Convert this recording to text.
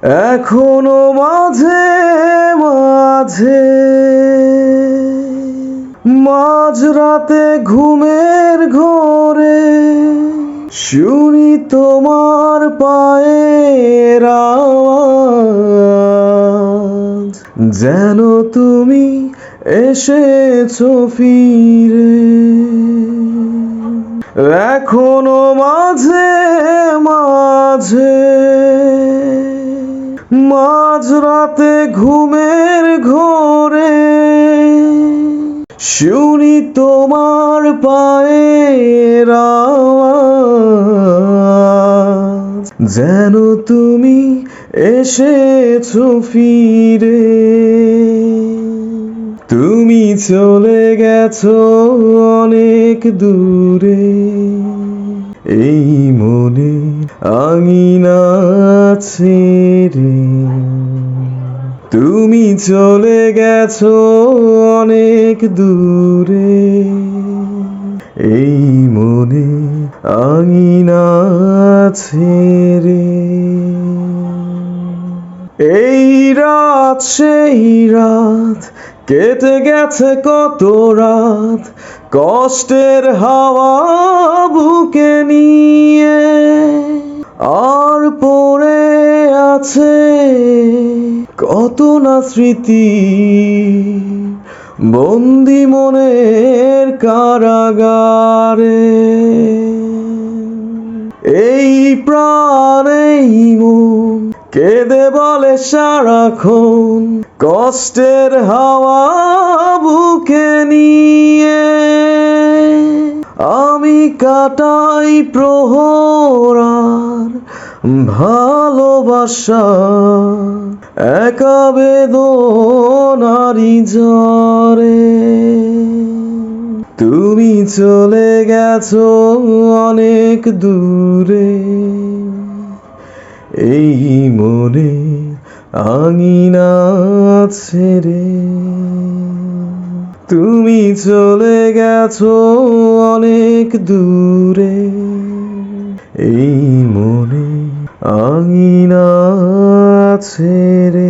এখনো মাঝে মাঝে মাঝরাতে ঘুমের ঘোরে শুনি তোমার পায়ের আওয়াজ, যেন তুমি এসেছো ফিরে। এখনো মাঝে মাঝে মাঝরাতে ঘুমের ঘোরে শুনি তোমার পায়ের আওয়াজ, যেন তুমি এসেছো ফিরে। তুমি চলে গেছো অনেক দূরে, এই মনে আঙিনা ছেড়ে। তুমি চলে গেছো অনেক দূরে, এই মনে আঙিনা ছেড়ে। এই রাত সেই রাত, কেটে গেছে কত রাত কষ্টের হাওয়া বুকে নিয়ে, আর পড়ে আছে কত না স্মৃতি বন্দি মনের কারাগারে। এই প্রাণ এই মন কেঁদে বলে সারাক্ষণ কষ্টের হাওয়া বুকে নিয়ে। আমি কাটাই প্রহর আর ভালোবাসা, একা বেদনারি ঝরে। তুমি চলে গেছো অনেক দূরে, এই মনে আঙিনা ছেড়ে। তুমি চলে গেছো অনেক দূরে, এই মনে আঙিনা ছেড়ে।